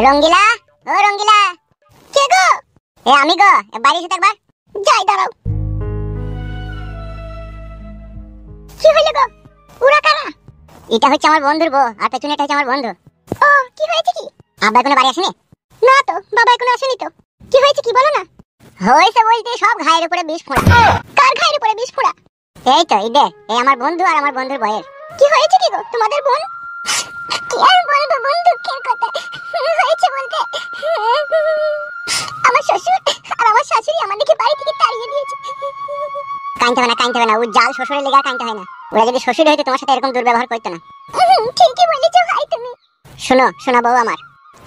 রঙ্গিলা, ও রঙ্গিলা। কে গো? আমি গো, বাইরে এসে একবার যাই, দাঁড়াও। কি হইলো গো? ওরা কারা? এটা হচ্ছে আমার বন্ধুর বউ, আর পেছনে এটা হচ্ছে আমার বন্ধু। ও, কি হয়েছে কি? আব্বা এখনো বাড়ি আসেনি? না তো, বাবা এখনো আসেনি তো। কি হয়েছে কি বলো না? হয়েছে বলতে সব ঘায়ের উপরে বিষ ফোঁড়া। কার ঘায়ের উপরে বিষ ফোঁড়া? এই তো, এই দে, এই আমার বন্ধু আর আমার বন্ধুর বউয়ের। কি হয়েছে কি গো তোমাদের বোন? কি আর বলবো বন্ধু, কে কথা হয়েছে বলতে আমার শ্বশুর আর আমার শাশুড়ি আমাদেরকে বাড়ি থেকে তাড়িয়ে দিয়েছে। কাঁদতে হবে না, কাঁদতে হবে না, ও জাল শ্বশুরের লেগে কাঁদতে হয় না। ওরা যদি শ্বশুর হইতো তোমার সাথে এরকম দুর্ব্যবহার করতো না। ঠিকই বলেছো ভাই তুমি। শোনো শোনো বউ আমার,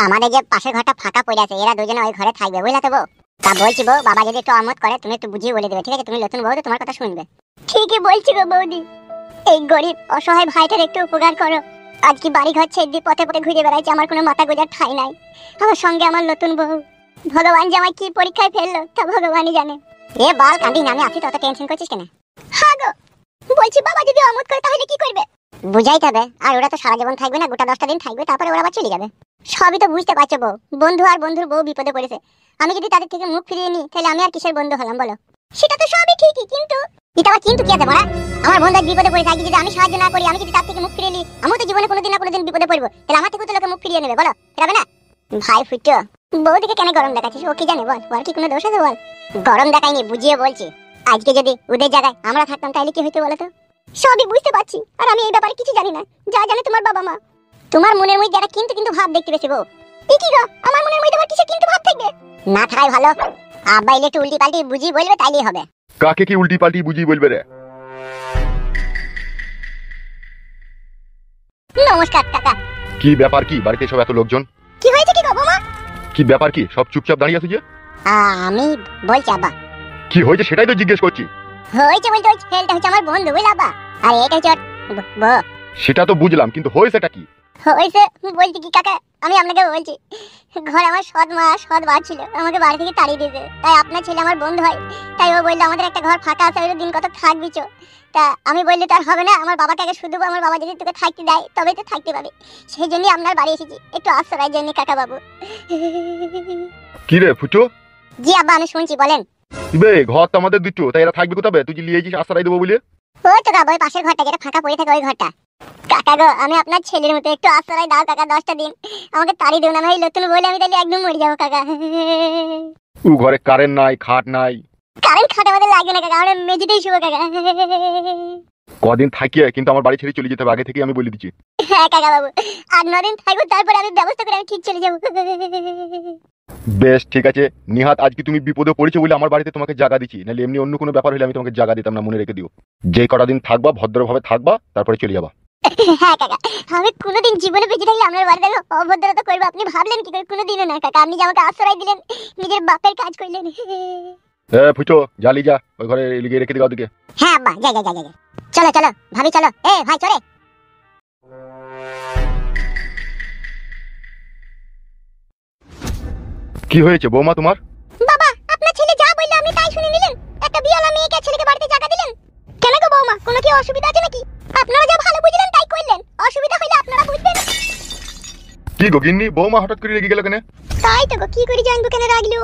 আমাদের যে পাশের ঘরটা ফাঁকা পড়ে আছে, এরা দুজনে ওই ঘরে থাকবে, বুঝলা তো বউ? তা বলছি বউ, বাবা যদি একটু অমত করে তুমি একটু বুঝিয়ে বলে দেবে, ঠিক আছে? তুমি নতুন বউ তো, তোমার কথা শুনবে। ঠিকই বলছি গো বৌদি, এই গরিব অসহায় ভাইটার একটু উপকার করো। আজ কি বাড়ি ঘর ছেড়ে দিয়ে পথে পথে ঘুরে বেড়াইছে, আমার কোনো মাথা গোজার ঠাঁই নাই। আমার সঙ্গে আমার নতুন বউ, ভগবান যে আমায় কি পরীক্ষায় ফেললো তা ভগবানই জানে। এ বাল কাঁদি না, আমি আছি তো, অত টেনশন করছিস কেন? হ্যাঁ গো, বলছি বাবা যদি অমত করে তাহলে কি করবে? বুঝাইতে হবে, আর ওরা তো সারা জীবন থাকবে না, গোটা 10টা দিন থাকবে, তারপরে ওরা আবার চলে যাবে। সবই তো বুঝতে পারছো বউ, বন্ধু আর বন্ধুর বউ বিপদে পড়েছে, আমি যদি তাদের থেকে মুখ ফিরিয়ে নিই তাহলে আমি আর কিসের বন্ধু হলাম বলো? সেটা তো সবই ঠিকই, কিন্তু এটা আবার কিন্তু কি আছে বড়া? আমার বন্ধু বিপদে পড়ে থাকি, যদি আমি সাহায্য না করি, আমি যদি তার থেকে মুখ ফিরিয়ে নিই, আমি তো জীবনে কোনোদিন না কোনোদিন বিপদে পড়বো, তাহলে আমার থেকে তো লোকে মুখ ফিরিয়ে নেবে, বলো? যাবে না? ভাই ফুটো, বউদিকে কেন গরম দেখাচ্ছিস? ও কি জানে বল? ওর কি কোনো দোষ আছে বল? গরম দেখাইনি, বুঝিয়ে বলছি। আজকে যদি ওদের জায়গায় আমরা থাকতাম তাহলে কি হইতো বলো তো? সবই বুঝতে পারছি, আর আমি এই ব্যাপারে কিছু জানি না, যা জানে তোমার বাবা মা। তোমার মনের মধ্যে একটা কিন্তু ভাব দেখতে পেয়েছি বউ। কি গো, আমার মনের মধ্যে আবার কিসের কিন্তু ভাব থাকবে? না থাকাই ভালো। আব্বা এলে একটু উল্টি পাল্টি বুঝিয়ে বলবে, তাইলেই হবে। কাকে কি উল্টি পাল্টি বুঝিয়ে বলবে রে? নমস্কার কাকা। কি ব্যাপার, কি বাড়িতে সব এত লোকজন? কি হয়েছে কি গো বৌমা? কি ব্যাপার, কি সব চুপচাপ দাঁড়িয়ে আছো যে? আমি বলছি আব্বা। কি হয়েছে সেটাই তো জিজ্ঞেস করছি। হয়েছে বলতে ওই ছেলেটা হচ্ছে আমার বন্ধু, বুঝলে আব্বা? আর এটা হচ্ছে বউ। সেটা তো বুঝলাম, কিন্তু হয়েছেটা কি? হয়েছে বলছি কি কাকা, আমি আপনাকে বলছি, ঘরে আমার সৎ মা সৎ বাপ ছিল, আমাকে বাড়ি থেকে তাড়িয়ে দিয়েছে। তাই আপনার ছেলে আমার বন্ধু হয়, তাই ও বললো আমাদের একটা ঘর ফাঁকা আছে, ওই দিন কত থাকবি চো। তা আমি বললি তার হবে না, আমার বাবাকে আগে শুধু, আমার বাবা যদি তোকে থাকতে দেয় তবেই তো থাকতে পাবে। সেই জন্যই আপনার বাড়ি এসেছি, একটু আশ্রয়ের জন্য কাকা বাবু। কি রে ফুটো? জি আব্বা, আমি শুনছি, বলেন। বে, ঘর তো আমাদের দুটো, তাই এরা থাকবে কোথাবে? তুই যে লিয়েছিস আশ্রয় দেবো বলে। ওই তো কাকা, ওই পাশের ঘরটা যেটা ফাঁকা পড়ে থাকে ওই ঘরটা। কাকা গো, আমি আপনার ছেলের মতো, একটু আশ্রয় দাও কাকা, 10টা দিন আমাকে তাড়িয়ে দিও না, আমি নতুন বলে আমি তাহলে একদম মরে যাবো কাকা। ও ঘরে কারেন্ট নাই, খাট নাই। কারেন্ট খাট আমাদের লাগবে না কাকা, আমরা মেঝেতেই শুবো কাকা। কদিন থাকিয়ে কিন্তু আমার বাড়ি ছেড়ে চলে যেতে হবে, আগে থেকে আমি বলে দিচ্ছি। হ্যাঁ কাকা বাবু, 8-9 দিন থাকবো, তারপরে আমি ব্যবস্থা করে আমি ঠিক চলে যাবো। বেশ ঠিক আছে নিহাত, আজকে তুমি বিপদে পড়েছো বলে আমার বাড়িতে তোমাকে জায়গা দিচ্ছি, নাহলে এমনি অন্য কোনো ব্যাপার হলে আমি তোমাকে জায়গা দিতাম না, মনে রেখে দিও। যে কটা দিন থাকবা ভদ্রভাবে থাকবা, তারপরে চলে যাবা। হ্যাঁ কাকা, আমি কোনোদিন জীবনে বেঁচে থাকলে আপনার বাড়িতে অভদ্রতা করবো আপনি ভাবলেন কি করে? কোনোদিনও না কাকা, আপনি যে আমাকে আশ্রয় দিলেন, নিজের বাপের কাজ করলেন। ফুটো জালি যা, ওই ঘরে লিখে রেখে দিও ওদিকে। হ্যাঁ আব্বা, যা যা যা যা, চলো চলো ভাবি চলো, এ ভাই চলে। কি হয়েছে বৌমা তোমার? বাবা, আপনার ছেলে যা বললো আপনি তাই শুনে নিলেন, একটা বিয়ালা মেয়েকে ছেলেকে বাড়িতে জায়গা দিলেন। কেন গো বৌমা, কোনো কি অসুবিধা আছে নাকি? আপনারা যা ভালো বুঝলেন তাই করলেন, অসুবিধা হইলে আপনারা বুঝবেন। কি গো গিন্নি, বৌমা হঠাৎ করে রেগে গেল কেন? তাই তো গো, কি করে জানবো কেন রাগলো?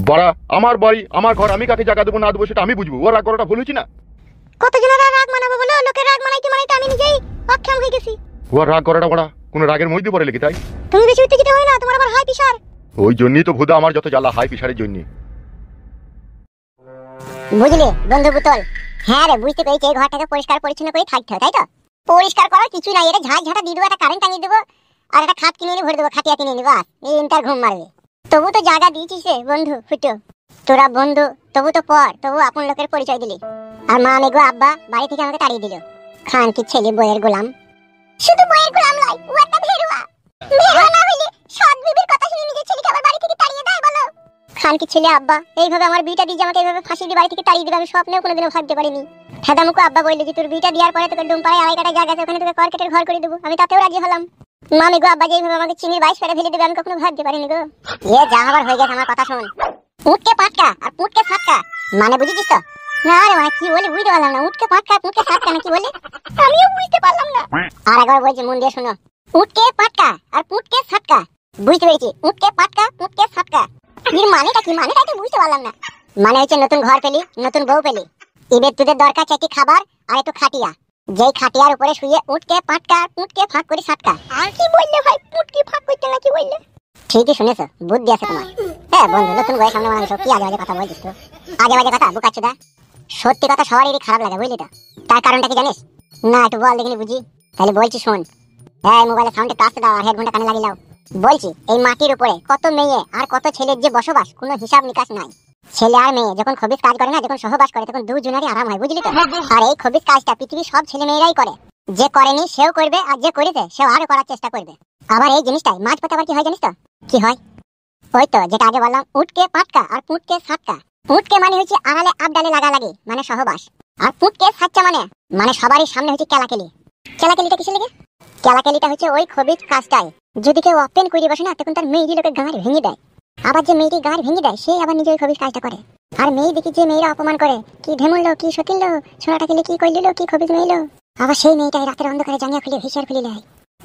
বাড়া, আমার বাড়ি আমার ঘর, আমি কাকে জায়গা দেবো না দেবো সেটা আমি বুঝবো, ওর রাগ করাটা ভুল হয়েছি না? কতজনের রাগ মানাবো বলো, লোকের রাগ মানাইতে মানাইতে আমি নিজেই অক্ষম হয়ে গেছি। ওর রাগ করাটা বড়া কোনো রাগের মধ্যে পড়ে লেগে তাই? তুমি বেশি উত্তেজিত হই না, তোমার আবার হাই প্রেসার। ওই জন্যই তো ভুদা আমার যত জ্বালা, হাই প্রেসারের জন্য। বুঝলি বন্ধু পুতল? হ্যাঁ রে, বুঝতে পেরেছি, এই ঘরটাকে পরিষ্কার পরিচ্ছন্ন করে থাকতে হবে, তাই তো? পরিষ্কার করার কিছুই নাই, এটা ঝাঁট ঝাঁটা দিয়ে দেবো, একটা কারেন্ট টাঙিয়ে দেবো, আর একটা খাট কিনে এনে ভরে দেবো, খাটিয়া কিনে নিবো, এই ইন্টার ঘুম মারবে। তবু তো জায়গা দিয়েছিস রে বন্ধু ফুটো, তোরা বন্ধু তবু তো পর, তবু আপন লোকের পরিচয় দিলি। আর মা মেঘো আব্বা বাড়ি থেকে আমাকে তাড়িয়ে দিল। খান কি ছেলে বইয়ের গোলাম? শুধু বইয়ের গোলাম নয়, ও একটা ভেরুয়া। ভেরুয়া না হইলে সৎ বিবির কথা শুনে নিজের ছেলেকে আবার বাড়ি থেকে তাড়িয়ে দেয় বলো? খান কি ছেলে আব্বা এইভাবে আমার বিটা দিয়ে আমাকে এইভাবে ফাঁসি দিয়ে বাড়ি থেকে তাড়িয়ে দিবে, আমি স্বপ্নেও কোনোদিনও ভাবতে পারিনি। ফেদামুকু আব্বা বললো যে তোর বিটা দেওয়ার পরে তোকে ডুমপাড়ায় আড়াই কাটা জায়গা আছে, ওখানে তোকে কর্কেটের ঘর করে দেবো, আমি তাতেও রাজি হলাম। মামি গো, আব্বা যেইভাবে আমাকে চিনির 22 ফেলে ফেলে দেবে আমি কখনো ভাবতে পারিনি গো। এ যা হবার হয়ে গেছে, আমার কথা শোন। উঠকে পাটকা আর পুটকে সাটকা, মানে বুঝেছিস তো? না রে মানে কি বলি বুঝতে পারলাম না, উঠকে পাটকা পুটকে সাটকা না কি বলি আমিও বুঝতে পারলাম না। আর একবার বলছি, মন দিয়ে শোনো, উঠকে পাটকা আর পুটকে সাটকা বুঝতে পেরেছি, উটকে পাটকা উটকে ফাটকা। এর মানেটা কি? মানেটা তো বুঝতে পারলাম না। মানে হচ্ছে নতুন ঘর পেলি, নতুন বউ পেলি, এবার তোদের দরকার চাই খাবার আর একটু খাটিয়া। যেই খাটিয়ার উপরে শুয়ে উটকে পাটকা উটকে ফাঁক করে সাটকা। আর কি বললে ভাই? উটকে ফাঁক করতে না কি বললে? ঠিকই শুনেছো, বুদ্ধি আছে তোমার। হ্যাঁ বন্ধু, নতুন বউয়ের সামনে মানুষ কি আজে বাজে কথা বলছিস তো? আজে বাজে কথা বুকাচ্ছুদা। সত্যি কথা সবারই খারাপ লাগে, বুঝলি তো? তার কারণটা কি জানিস? না একটু বল দেখিনি বুঝি। তাহলে বলছি শোন। হ্যাঁ, মোবাইলে সাউন্ডে কাজতে দাও আর হেডফোনটা কানে লাগিয়ে দাও। বলছি, এই মাটির উপরে কত মেয়ে আর কত ছেলের যে বসবাস, কোনো হিসাব নিকাশ নাই। ছেলে আর মেয়ে যখন খবিস কাজ করে না, যখন সহবাস করে, তখন দুজনেরই আরাম হয়, বুঝলি তো? আর এই খবিস কাজটা পৃথিবীর সব ছেলে মেয়েরাই করে। যে করেনি সেও করবে, আর যে করেছে সেও আরো করার চেষ্টা করবে। আবার এই জিনিসটাই মাঝ পথে আবার কি হয় জানিস তো? কি হয়? ওই তো যেটা আগে বললাম, উটকে পাটকা আর পুটকে সাটকা। উটকে মানে হচ্ছে আড়ালে আবডালে লাগালাগি, মানে সহবাস। আর পুটকে সাচ্চা মানে সবারই সামনে হচ্ছে কেলাকেলি। কেলাকেলিটা কিসের লেগে? কেলাকেলিটা হচ্ছে ওই খবিস কাজটাই। যদি কেউ ওপেন করে বসে না, তখন তার মেয়েটি লোকে গাঁড় ভেঙে দেয়। আবার যে মেয়েটি গাঁড় ভেঙে দেয়, সে আবার নিজে ওই খবিস কাজটা করে। আর মেয়ে দেখি যে মেয়েরা অপমান করে, কি ঢেমুললো, কি সকিনলো, সোনাটা খেলে কি করলিল, কি খবিস মেয়েলো, আবার সেই মেয়েটাই রাতের অন্ধকারে জাঙ্গিয়া খুলে হিসার খুলে নেয়।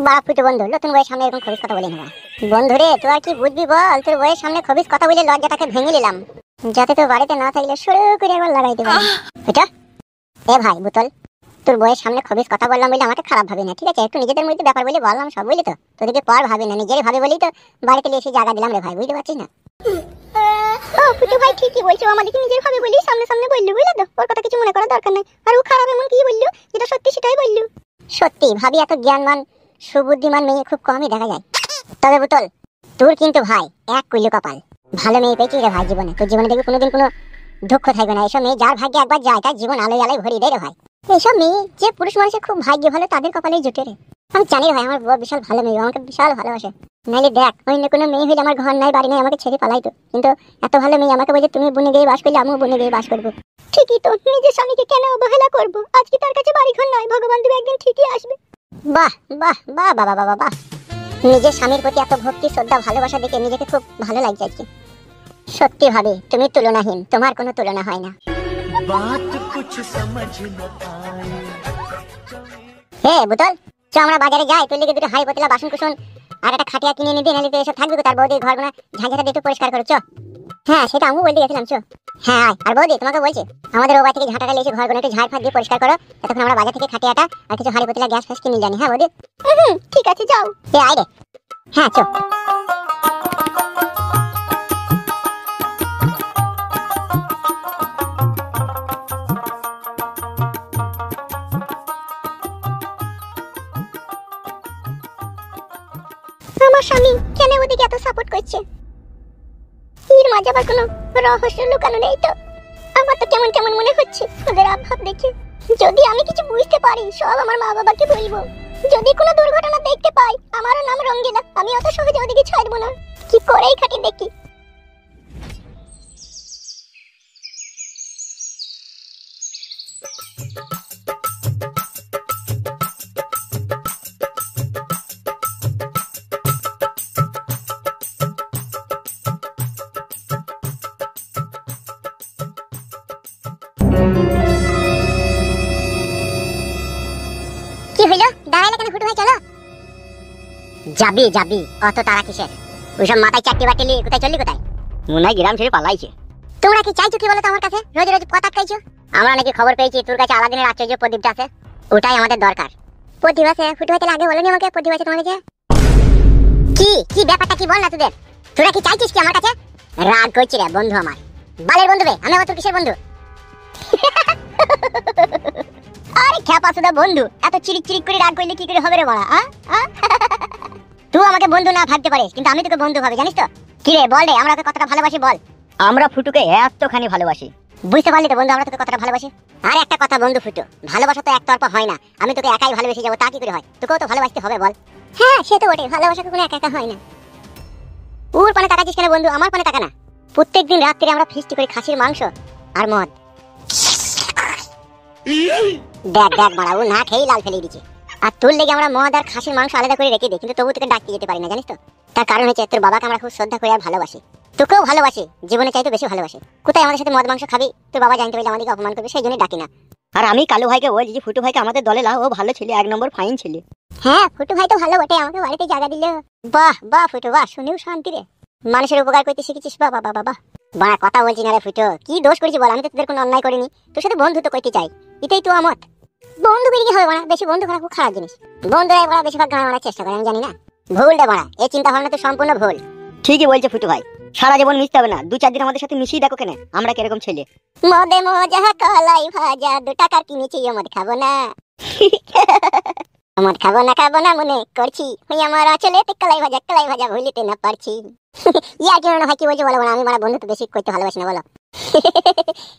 বাপ ফুটে বন্ধু, নতুন বইয়ের সামনে এরকম খবিস কথা বলে নেবা। বন্ধু রে, তুই আর কি বুঝবি বল? তোর বইয়ের সামনে খবিস কথা বলে লজ্জাটাকে ভেঙে নিলাম, যাতে তোর বাড়িতে না থাকলে শুরু করে একবার লাগাইতে পারি। এটা এ ভাই বুতল, তোর বইয়ের সামনে খবিস কথা বললাম বলে আমাকে খারাপ ভাবি না, ঠিক আছে? একটু নিজেদের মধ্যে ব্যাপার বলে বললাম সব, বুঝলি তো? তোদেরকে পর ভাবি না, নিজের ভাবে বলেই তো বাড়িতে এসে জায়গা দিলাম রে ভাই, বুঝতে পারছিস না? ও ফুটু ভাই ঠিকই বলছো, আমাদেরকে নিজের ভাবে বলি, সামনে সামনে বললু, বুঝলে তো? ওর কথা কিছু মনে করার দরকার নাই। আর ও খারাপ এমন কি বললু, যেটা সত্যি সেটাই বললু। সত্যি ভাবি, এত জ্ঞানমান সুবুদ্ধিমান মেয়ে খুব কমই দেখা যায়। তবে বুতল, তোর কিন্তু ভাই এক কইলো কপাল, ভালো মেয়ে পেয়েছিস রে ভাই জীবনে। তোর জীবনে দেখবি কোনোদিন কোনো দুঃখ থাকবে না। এসব মেয়ে যার ভাগ্যে একবার যায়, তার জীবন আলোয় আলোয় ভরিয়ে দেয় রে ভাই। এইসব মেয়ে যে পুরুষ মানুষের খুব ভাগ্য ভালো, তাদের কপালেই জুটে রে। আমি জানি ভাই, আমার বউ বিশাল ভালো মেয়ে, আমাকে বিশাল ভালোবাসে। নাইলে দেখ, অন্য কোনো মেয়ে হইলে আমার ঘর নাই বাড়ি নাই, আমাকে ছেড়ে পালাইতো। কিন্তু এত ভালো মেয়ে আমাকে বলে, তুমি বনে গিয়ে বাস করলে আমিও বনে গিয়ে বাস করবো। ঠিকই তো, নিজের স্বামীকে কেন অবহেলা করবো? আজকে তার কাছে বাড়ি ঘর নয়, ভগবান দেবে একদিন ঠিকই আসবে। বাহ বাহ বাহ বাবা বাবা বাহ, নিজের স্বামীর প্রতি এত ভক্তি শ্রদ্ধা ভালোবাসা দেখে নিজেকে খুব ভালো লাগছে আজকে। সত্যি ভাবে তুমি তুলনাহীন, তোমার কোনো তুলনা হয় না। হে বুতল, চ আমরা বাজারে যাই, তোর লিগে দুটো হাই পাতলা বাসন কুসন আর একটা খাটিয়া কিনে নিবি, নাহলে তো এসব থাকবে তার বৌদির ঘরগুলো ঝাঁঝাটা দিয়ে একটু পরিষ্কার করো। চ। হ্যাঁ সেটা আমিও বলতে গেছিলাম, চ। হ্যাঁ আয়। আর বৌদি তোমাকে বলছি, আমাদের ও বাড়ি থেকে ঝাঁটাটা এসে ঘরগুলো একটু ঝাড় ফাঁক দিয়ে পরিষ্কার করো, ততক্ষণ আমরা বাজার থেকে খাটিয়াটা আর কিছু হাড়ি পাতলা গ্যাস ফ্যাস কিনে জানি। হ্যাঁ বৌদি, ঠিক আছে যাও। এ আয় রে। হ্যাঁ চ। আমার স্বামী কেন ওদিকে এত সাপোর্ট করছে? এর মাঝে আবার কোনো রহস্য লুকানো নেই তো? আমার তো কেমন কেমন মনে হচ্ছে ওদের আভাব দেখে। যদি আমি কিছু বুঝতে পারি, সব আমার মা বাবাকে বলবো। যদি কোনো দুর্ঘটনা দেখতে পাই, আমারও নাম রঙ্গিলা, আমি অত সহজে ওদিকে ছাড়বো না। কি করেই খাটি দেখি। কি হইলো? দাঁড়াইলে কেন ফুটু ভাই? চলো। যাবি যাবি, অত তারা কিসের? ওইসব মাথায় চারটি বাটিলি, কোথায় চললি কোথায়? মনে হয় গ্রাম ছেড়ে পালাইছে। তোমরা কি চাইছো কি বলো তো আমার কাছে? রোজ রোজ কথা খাইছো। আমরা নাকি খবর পেয়েছি তোর কাছে আলাদিনের আশ্চর্য প্রদীপটা আছে, ওটাই আমাদের দরকার। প্রদীপ আছে? ফুটু ভাই তাহলে আগে বলোনি আমাকে প্রদীপ আছে তোমার কাছে। কি কি ব্যাপারটা কি বল না তোদের? তোরা কি চাইছিস কি আমার কাছে? রাগ করছি রে বন্ধু আমার, বালের বন্ধু বে। আমি আবার তোর কিসের বন্ধু? আরে খ্যাপা সুদা বন্ধু, এত চিরিক চিরিক করে রাগ করলে কি করে হবে রে বড়া? তুই আমাকে বন্ধু না ভাবতে পারিস, কিন্তু আমি তোকে বন্ধু ভাবে, জানিস তো? কি রে বল রে, আমরা ওকে কতটা ভালোবাসি বল। আমরা ফুটুকে এতখানি ভালোবাসি। বুঝতে পারলি তো বন্ধু, আমরা তোকে কতটা ভালোবাসি। আর একটা কথা বন্ধু ফুটু, ভালোবাসা তো একতরফা হয় না। আমি তোকে একাই ভালোবেসে যাবো তা কি করে হয়? তোকেও তো ভালোবাসতে হবে বল। হ্যাঁ সে তো বটে, ভালোবাসা কখনো একা একা হয় না। ওর পানে তাকাচ্ছিস কেন বন্ধু? আমার পানে তাকা না। প্রত্যেকদিন রাত্রে আমরা ফিস্ট করি খাসির মাংস আর মদ। দেখ দেখ মারা, ও না খেয়েই লাল ফেলে দিচ্ছে। আর তোর লেগে আমরা মদ আর খাসির মাংস আলাদা করে রেখে দিই, কিন্তু তবু তোকে ডাকতে যেতে পারি না, জানিস তো? তার কারণ হচ্ছে তোর বাবাকে আমরা খুব শ্রদ্ধা করি আর ভালোবাসি। তোকেও ভালোবাসি, জীবনে চাইতে বেশি ভালোবাসি। কোথায় আমাদের সাথে মদ মাংস খাবি? তোর বাবা জানতে পারলে আমাদেরকে অপমান করবে, সেই জন্য ডাকি না। আর আমি কালু ভাইকে বলছি যে ফুটু ভাইকে আমাদের দলে লাও, ও ভালো ছেলে, এক নম্বর ফাইন ছেলে। হ্যাঁ ফুটু ভাই তো ভালো বটে, আমাকে বাড়িতে জায়গা দিল। বাহ বাহ ফুটু বাহ, শুনেও শান্তি রে। মানুষের উপকার করতে শিখেছিস, বাবা বাবা বাবা। বাড়া কথা বলছি না রে ফুটু, কি দোষ করেছি বল? আমি তো তোদের কোনো অন্যায় করিনি, তোর সাথে বন্ধুত্ব করতে চাই, এটাই তো আমত। বন্ধু বেরিয়ে হবে বাড়া, বেশি বন্ধু করা খুব খারাপ জিনিস। বন্ধুরা বাড়া বেশিরভাগ গান মারার চেষ্টা করে, আমি জানি না। ভুল রে বাড়া, এই চিন্তা ভাবনা তো সম্পূর্ণ ভুল। ঠিকই বলছে ফুটু ভাই, সারা জীবন মিশতে হবে না, 2-4 দিন আমাদের সাথে মিশিয়ে দেখো কেন আমরা কিরকম ছেলে। মদে মজা কলাই ভাজা 2 টাকার কিনেছি, মদ খাবো না। মদ খাবো না মনে করছি, ওই আমার চলেতে কলাই ভাজা ভুলিতে না পারছি। ইয়ার জন্য ভাই কি বলছো বলো না, আমি মারা বন্ধু তো বেশি করতে ভালোবাসি না বলো।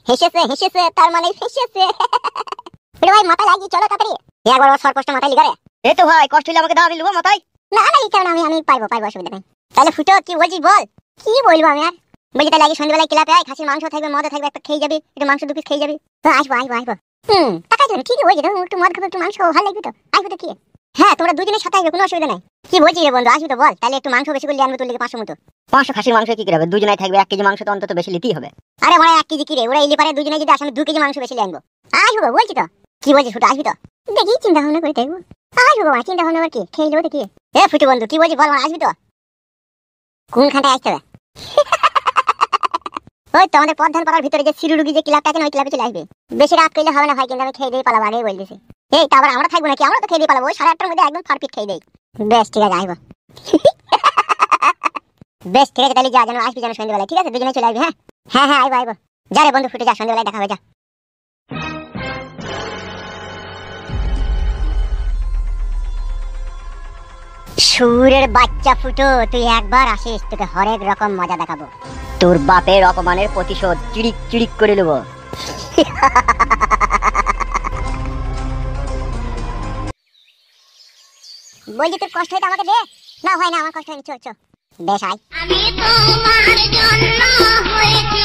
হেসেছে তার মানে ফেসেছে। ভাই মাথা লাগিয়ে চলো তাড়াতাড়ি, একবার ওর সরপোস্ট মাথায় লিগারে। এই তো ভাই কষ্ট হলে আমাকে দাও, আমি লুবো মাথায়। না না লিখতে হবে না, আমি পাইবো অসুবিধা নেই। তাহলে ফুটো কি বলছিস বল? কি বলবো আমি আর? বলছি তাহলে আগে সন্ধ্যাবেলায় ক্লাবে আয়, খাসির মাংস থাকবে, মদ থাকবে, একটা খেয়ে যাবি, একটু মাংস 2 পিস খেয়ে যাবি। তো আসবো। টাকা জন্য ঠিকই বলছি তো, একটু মদ খাবো একটু মাংস ভালো লাগবে তো, আসবো তো কি। হ্যাঁ তোমরা দুজনের সাথে আসবে, কোনো অসুবিধা নাই। কি বলছিস রে বন্ধু, আসবি তো বল? তাহলে একটু মাংস বেশি করে আনবো, তোর লেগে 500 মতো। 500 খাসির মাংস কি করে হবে? দুজনেই থাকবে, 1 কেজি মাংস তো অন্তত বেশি নিতেই হবে। আরে ভাই 1 কেজি কি রে, ওরা ইলি পারে দুজনে যদি আসে, আমি 2 কেজি মাংস বেশি আনবো। আসবো বলছি তো। কি বলছিস ফুটো, আসবি তো? দেখি চিন্তা ভাবনা করে দেখবো। আসবো বাবা, চিন্তা ভাবনা কি খেয়ে নেবো তো কি। এ ফুটো বন্ধু কি বলছিস বল, আসবি তো? কোনখানটায় আসতে হবে? ওই তো আমাদের প্রধান পাড়ার ভিতরে যে সিরুরুগি যে ক্লাবটা আছে না, ওই ক্লাবে চলে আসবে। বেশি রাত করলে হবে না ভাই, কিন্তু আমি খেয়ে দিয়ে পালাবো, আগেই বলতেছি। এই তারপর আমরা থাকবো নাকি? আমরা তো খেয়ে দিয়ে পালাবো, ওই 8:30টার মধ্যে একদম পারফেক্ট খেয়ে দেই। বেশ ঠিক আছে আসবো। বেশ ঠিক আছে, তাহলে যা যেন আসবি যেন সন্ধ্যাবেলায়, ঠিক আছে? দুজনে চলে আসবি। হ্যাঁ আইবো। যা রে বন্ধু ফুটে যা, সন্ধ্যাবেলায় দেখা হবে যা। সুরের বাচ্চা ফুটো, তুই একবার আসিস, তোকে হরেক রকম মজা দেখাবো। তোর বাপের অপমানের প্রতিশোধ চিড়িক চিড়িক করে নেবো। বলছি তোর কষ্ট হইতে আমাকে দে। না হয় না, আমার কষ্ট হয়নি, চো বেশ আয়। আমি তোমার জন্য হয়েছি